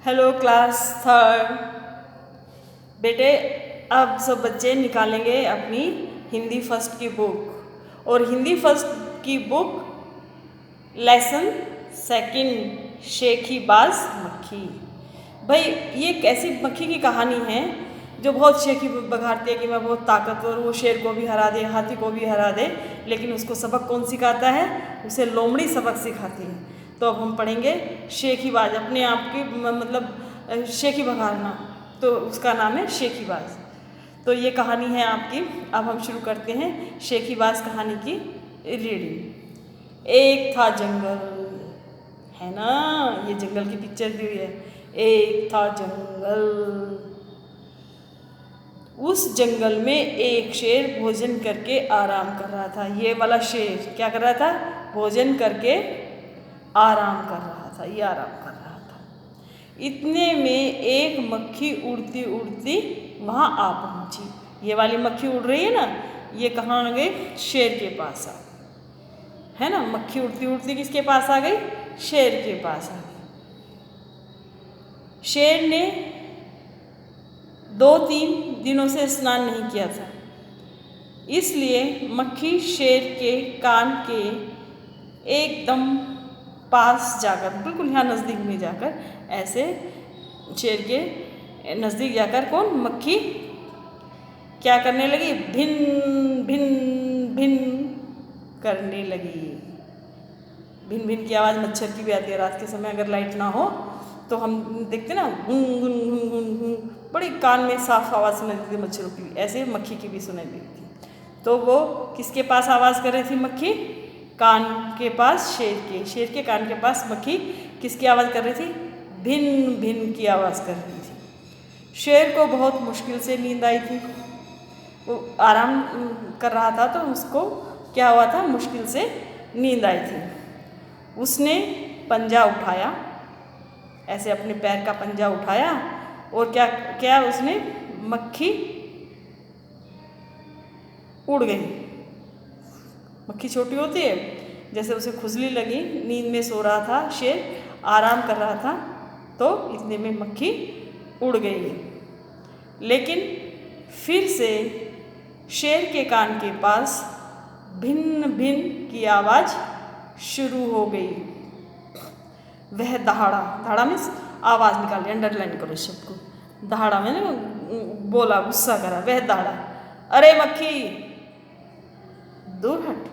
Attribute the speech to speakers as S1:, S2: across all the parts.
S1: Hello class third. बेटे अब सब बच्चे निकालेंगे अपनी हिंदी फर्स्ट की बुक और हिंदी फर्स्ट की बुक लेसन सेकंड शेखी बाज मक्खी। भाई ये एक ऐसी मक्खी की कहानी है जो बहुत शेखी बघाड़ती है कि मैं बहुत ताकतवर, वो शेर को भी हरा दे, हाथी को भी हरा दे, लेकिन उसको सबक कौन सिखाता है? उसे लोमड़ी सबक सिखाती है। तो अब हम पढ़ेंगे शेखीबाज, अपने आप की मतलब शेखी बघाड़ना, तो उसका नाम है शेखीबाज। तो ये कहानी है आपकी। अब हम शुरू करते हैं शेखीबाज कहानी की रीडिंग। एक था जंगल, है ना, ये जंगल की पिक्चर दी हुई है। एक था जंगल, उस जंगल में एक शेर भोजन करके आराम कर रहा था। ये वाला शेर क्या कर रहा था? भोजन करके आराम कर रहा था, ये आराम कर रहा था। इतने में एक मक्खी उड़ती उड़ती वहाँ आ पहुँची। ये वाली मक्खी उड़ रही है ना, ये कहाँ आ गई? शेर के पास आ गई, है ना। मक्खी उड़ती उड़ती किसके पास आ गई? शेर के पास आ गई। शेर ने 2-3 दिनों से स्नान नहीं किया था, इसलिए मक्खी शेर के कान के एकदम पास जाकर, बिल्कुल यहाँ नज़दीक में जाकर, ऐसे शेर के नज़दीक जाकर कौन? मक्खी क्या करने लगी? भिन भिन भिन करने लगी। भिन भिन की आवाज़ मच्छर की भी आती है रात के समय, अगर लाइट ना हो तो हम देखते ना, गुन गुन गुन गुन गुन, बड़ी कान में साफ आवाज़ सुनाई देती है मच्छरों की, ऐसे मक्खी की भी सुनाई देती है। तो वो किसके पास आवाज़ कर रही थी मक्खी? कान के पास शेर के कान के पास मक्खी किसकी आवाज़ कर रही थी? भिन भिन की आवाज़ कर रही थी। शेर को बहुत मुश्किल से नींद आई थी। वो आराम कर रहा था तो उसको क्या हुआ था? मुश्किल से नींद आई थी। उसने पंजा उठाया, ऐसे अपने पैर का पंजा उठाया और क्या क्या उसने? मक्खी उड़ गई। मक्खी छोटी होती है, जैसे उसे खुजली लगी, नींद में सो रहा था शेर, आराम कर रहा था, तो इतने में मक्खी उड़ गई। लेकिन फिर से शेर के कान के पास भिन्न भिन्न की आवाज़ शुरू हो गई। वह दहाड़ा, दहाड़ा मीन्स आवाज़ निकाली, अंडरलाइन करो शब्द को। दहाड़ा मैंने बोला, गुस्सा करा, वह दहाड़ा, अरे मक्खी दूर हट,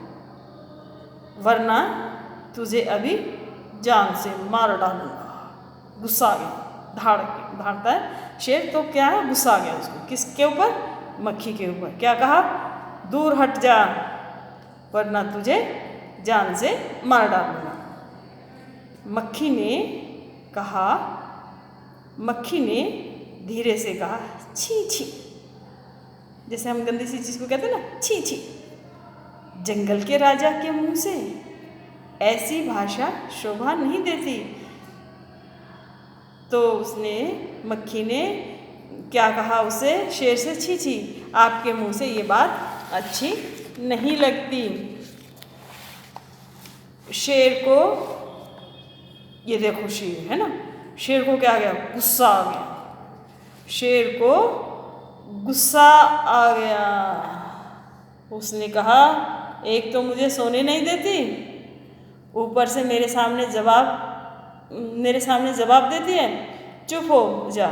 S1: वरना तुझे अभी जान से मार डालूंगा। गुस्सा आ गया, दहाड़ता है शेर, तो क्या है? गुस्सा आ गया उसको। किसके ऊपर? मक्खी के ऊपर। क्या कहा? दूर हट जा, वरना तुझे जान से मार डालूंगा। मक्खी ने कहा, मक्खी ने धीरे से कहा, छी छी, जैसे हम गंदी सी चीज़ को कहते हैं ना, छी छी। जंगल के राजा के मुंह से ऐसी भाषा शोभा नहीं देती। तो उसने, मक्खी ने क्या कहा उसे? शेर से, छी छी, आपके मुंह से ये बात अच्छी नहीं लगती। शेर को, ये देखो शेर है ना, शेर को क्या आ गया? गुस्सा आ गया। शेर को गुस्सा आ गया। उसने कहा, एक तो मुझे सोने नहीं देती, ऊपर से मेरे सामने जवाब देती है। चुप हो जा,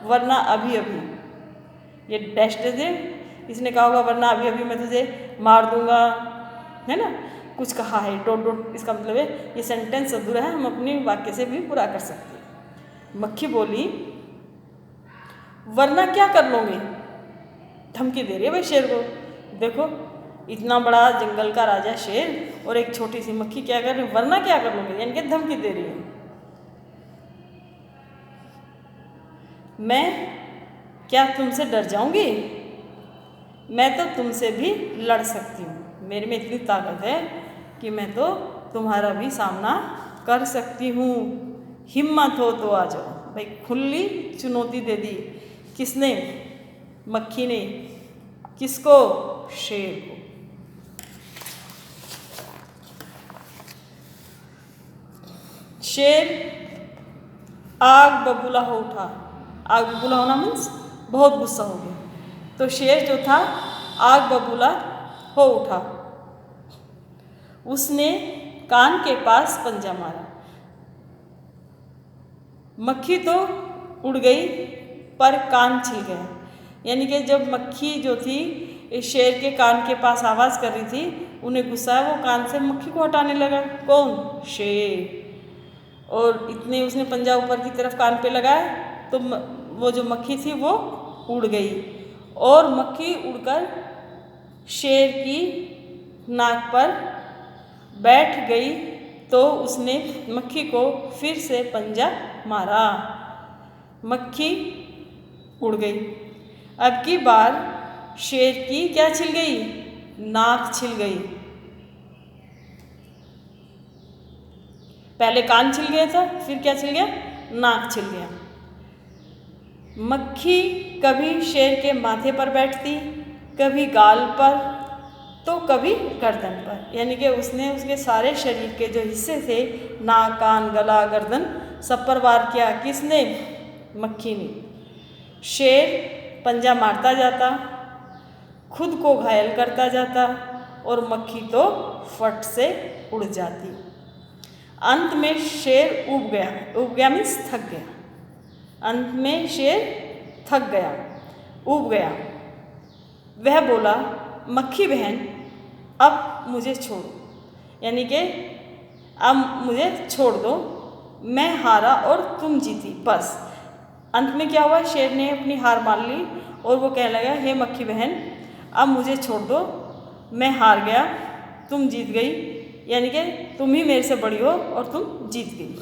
S1: वरना अभी अभी, ये डैश दे दे, इसने कहा होगा वरना अभी अभी मैं तुझे मार दूंगा, है ना, कुछ कहा है, डॉट डॉट, इसका मतलब है ये सेंटेंस अधूरा है, हम अपनी वाक्य से भी पूरा कर सकते हैं। मक्खी बोली, वरना क्या कर लोगे? धमकी दे रही है भाई शेर को। देखो इतना बड़ा जंगल का राजा शेर और एक छोटी सी मक्खी क्या कर रही है? वरना क्या कर लोगे, यानी कि धमकी दे रही है। मैं क्या तुमसे डर जाऊंगी? मैं तो तुमसे भी लड़ सकती हूँ, मेरे में इतनी ताकत है कि मैं तो तुम्हारा भी सामना कर सकती हूँ। हिम्मत हो तो आ जाओ। भाई खुली चुनौती दे दी। किसने? मक्खी ने। किसको? शेर को। शेर आग बबूला हो उठा। आग बबूला होना मीन्स बहुत गुस्सा हो गया। तो शेर जो था आग बबूला हो उठा। उसने कान के पास पंजा मारा। मक्खी तो उड़ गई पर कान छिल गया। यानी कि जब मक्खी जो थी इस शेर के कान के पास आवाज़ कर रही थी, उन्हें गुस्सा है, वो कान से मक्खी को हटाने लगा। कौन? शेर। और इतने उसने पंजा ऊपर की तरफ कान पे लगाया तो वो जो मक्खी थी वो उड़ गई और मक्खी उड़कर शेर की नाक पर बैठ गई। तो उसने मक्खी को फिर से पंजा मारा। मक्खी उड़ गई। अब की बार शेर की क्या छिल गई? नाक छिल गई। पहले कान छिल गया था, फिर क्या छिल गया? नाक छिल गया। मक्खी कभी शेर के माथे पर बैठती, कभी गाल पर, तो कभी गर्दन पर। यानी कि उसने उसके सारे शरीर के जो हिस्से थे, नाक, कान, गला, गर्दन, सब पर वार किया। किसने? मक्खी ने। शेर पंजा मारता जाता, खुद को घायल करता जाता और मक्खी तो फट से उड़ जाती। अंत में शेर उब गया। उब गया मीन्स थक गया। अंत में शेर थक गया, उब गया। वह बोला, मक्खी बहन अब मुझे छोड़ो। यानी कि अब मुझे छोड़ दो, मैं हारा और तुम जीती, बस। अंत में क्या हुआ? शेर ने अपनी हार मान ली और वो कहने लगा, हे मक्खी बहन अब मुझे छोड़ दो, मैं हार गया, तुम जीत गई। यानी कि तुम ही मेरे से बड़ी हो और तुम जीत गई।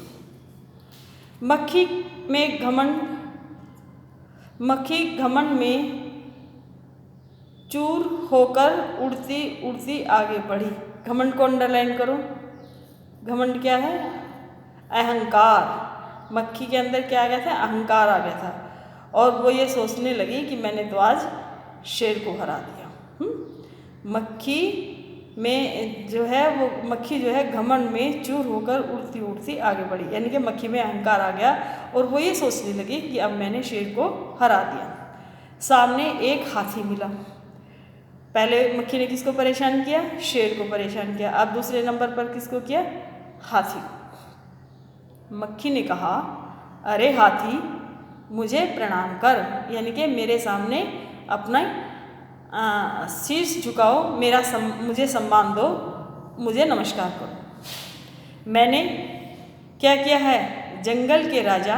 S1: मक्खी घमंड में चूर होकर उड़ती उड़ती आगे बढ़ी। घमंड को अंडरलाइन करो। घमंड क्या है? अहंकार। मक्खी के अंदर क्या आ गया था? अहंकार आ गया था और वो ये सोचने लगी कि मैंने तो आज शेर को हरा दिया। मक्खी में जो है वो मक्खी जो है घमंड में चूर होकर उड़ती उड़ती आगे बढ़ी। यानी कि मक्खी में अहंकार आ गया और वो ये सोचने लगी कि अब मैंने शेर को हरा दिया। सामने एक हाथी मिला। पहले मक्खी ने किसको परेशान किया? शेर को परेशान किया। अब दूसरे नंबर पर किसको किया? हाथी को। मक्खी ने कहा, अरे हाथी मुझे प्रणाम कर। यानी कि मेरे सामने अपना शीर्ष झुकाओ, मुझे सम्मान दो, मुझे नमस्कार करो। मैंने क्या किया है? जंगल के राजा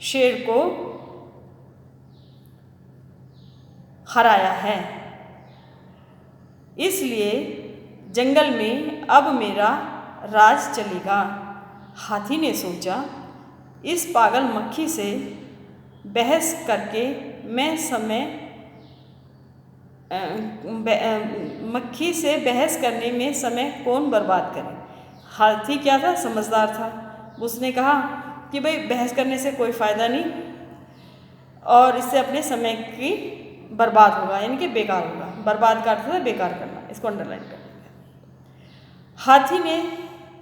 S1: शेर को हराया है, इसलिए जंगल में अब मेरा राज चलेगा। हाथी ने सोचा, इस पागल मक्खी से बहस करके मक्खी से बहस करने में समय कौन बर्बाद करे। हाथी क्या था? समझदार था। उसने कहा कि भाई बहस करने से कोई फ़ायदा नहीं और इससे अपने समय की बर्बाद होगा, यानी कि बेकार होगा। बर्बाद का अर्थ है बेकार करना, इसको अंडरलाइन कर देंगे। हाथी ने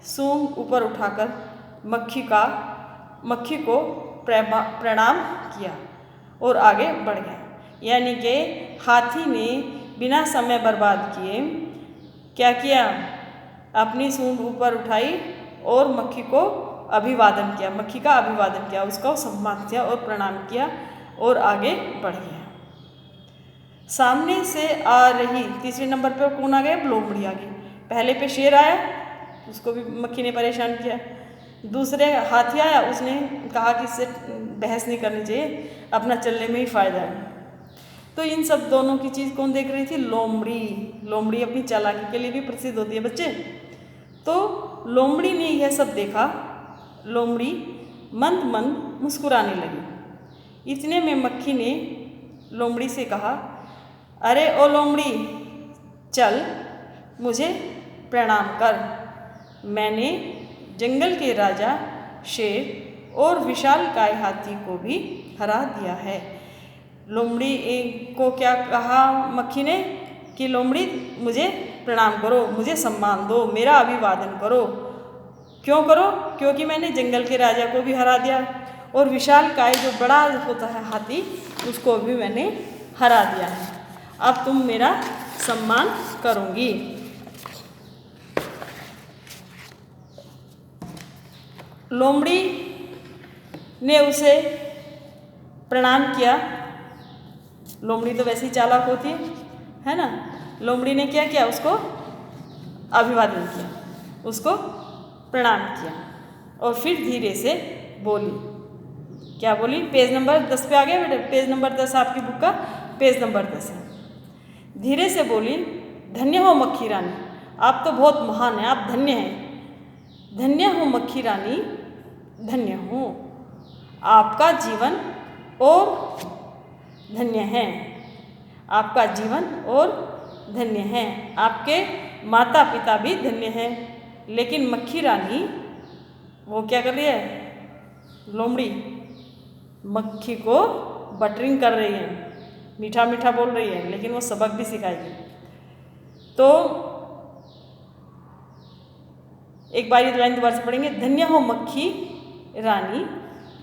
S1: सूंड ऊपर उठाकर मक्खी को प्रणाम किया और आगे बढ़ गया। यानी कि हाथी ने बिना समय बर्बाद किए क्या किया? अपनी सूंड ऊपर उठाई और मक्खी को अभिवादन किया, मक्खी का अभिवादन किया, उसका सम्मान किया और प्रणाम किया और आगे बढ़ गया। सामने से आ रही तीसरे नंबर पर कौन आ गया? लोमड़ी आ गई। पहले पे शेर आया, उसको भी मक्खी ने परेशान किया। दूसरे हाथी आया, उसने कहा कि इससे बहस नहीं करनी चाहिए, अपना चलने में ही फ़ायदा है। तो इन सब दोनों की चीज़ कौन देख रही थी? लोमड़ी। लोमड़ी अपनी चालाकी के लिए भी प्रसिद्ध होती है बच्चे। तो लोमड़ी ने यह सब देखा। लोमड़ी मंद मंद मुस्कुराने लगी। इतने में मक्खी ने लोमड़ी से कहा, अरे ओ लोमड़ी, चल मुझे प्रणाम कर। मैंने जंगल के राजा शेर और विशालकाय हाथी को भी हरा दिया है। लोमड़ी को क्या कहा मक्खी ने कि लोमड़ी मुझे प्रणाम करो, मुझे सम्मान दो, मेरा अभिवादन करो। क्यों करो? क्योंकि मैंने जंगल के राजा को भी हरा दिया और विशालकाय जो बड़ा होता है हाथी उसको भी मैंने हरा दिया है। अब तुम मेरा सम्मान करोगी। लोमड़ी ने उसे प्रणाम किया। लोमड़ी तो वैसे ही चालाक होती है ना। लोमड़ी ने क्या किया? उसको अभिवादन किया, उसको प्रणाम किया और फिर धीरे से बोली। क्या बोली? पेज नंबर 10 पे आ गया बेटे। पेज नंबर 10 आपकी बुक का पेज नंबर 10 है। धीरे से बोली, धन्य हो मक्खी रानी, आप तो बहुत महान हैं, आप धन्य हैं। धन्य हो मक्खी रानी, धन्य हो, आपका जीवन और धन्य है, आपका जीवन और धन्य है, आपके माता पिता भी धन्य हैं। लेकिन मक्खी रानी वो क्या कर रही है? लोमड़ी मक्खी को बटरिंग कर रही है, मीठा मीठा बोल रही है, लेकिन वो सबक भी सिखाएगी। तो एक बार ये लाइन दोबारा से पढ़ेंगे। धन्य हो मक्खी रानी,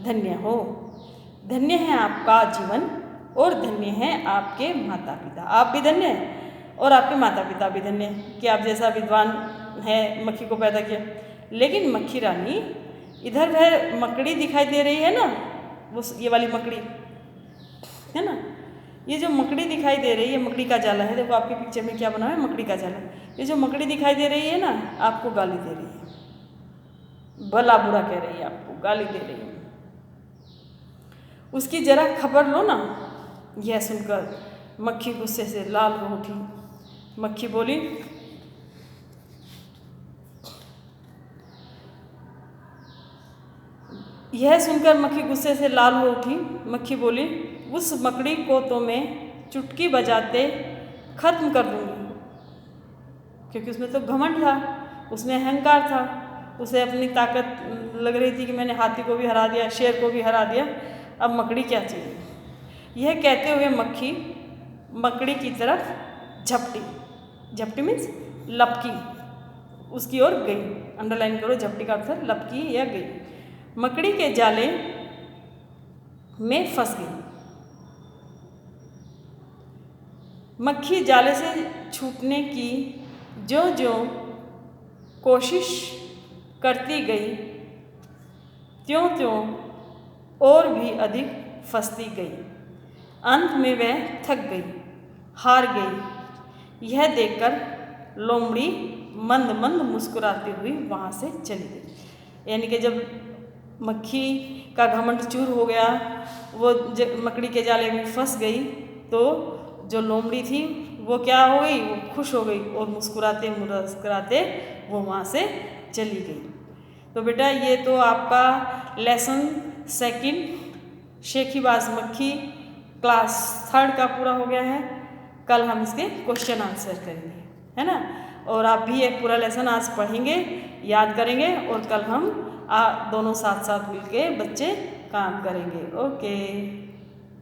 S1: धन्य हो, धन्य है आपका जीवन और धन्य है आपके माता पिता। आप भी धन्य हैं और आपके माता पिता भी धन्य हैं कि आप जैसा विद्वान है मक्खी को पैदा किया। लेकिन मक्खी रानी, इधर वह मकड़ी दिखाई दे रही है ना, वो ये वाली मकड़ी है ना, ये जो मकड़ी दिखाई दे रही है, मकड़ी का जाला है। देखो आपके पिक्चर में क्या बना है? मकड़ी का जाला। ये जो मकड़ी दिखाई दे रही है ना, आपको गाली दे रही है, भला बुरा कह रही है, आपको गाली दे रही है। उसकी जरा खबर लो ना। यह सुनकर मक्खी गुस्से से लाल हो उठी। मक्खी बोली, यह सुनकर मक्खी गुस्से से लाल हो उठी। मक्खी बोली, उस मकड़ी को तो मैं चुटकी बजाते खत्म कर दूंगी, क्योंकि उसमें तो घमंड था, उसमें अहंकार था, उसे अपनी ताकत लग रही थी कि मैंने हाथी को भी हरा दिया, शेर को भी हरा दिया, अब मकड़ी क्या चाहिए। यह कहते हुए मक्खी मकड़ी की तरफ झपटी, झपटी मीन्स लपकी, उसकी ओर गई। अंडरलाइन करो, झपटी का अर्थ लपकी या गई। मकड़ी के जाले में फंस गई। मक्खी जाले से छूटने की जो कोशिश करती गई, त्यों और भी अधिक फंसती गई। अंत में वह थक गई, हार गई। यह देखकर लोमड़ी मंद मंद मुस्कुराती हुई वहाँ से चली गई। यानी कि जब मक्खी का घमंड चूर हो गया, वो मकड़ी के जाले में फंस गई, तो जो लोमड़ी थी वो क्या हो गई? वो खुश हो गई और मुस्कुराते मुस्कुराते वो वहाँ से चली गई। तो बेटा ये तो आपका लेसन 2 शेखीबाज मक्खी क्लास 3 का पूरा हो गया है। कल हम इसके क्वेश्चन आंसर करेंगे, है ना। और आप भी एक पूरा लेसन आज पढ़ेंगे, याद करेंगे और कल हम दोनों साथ साथ मिलके बच्चे काम करेंगे। ओके।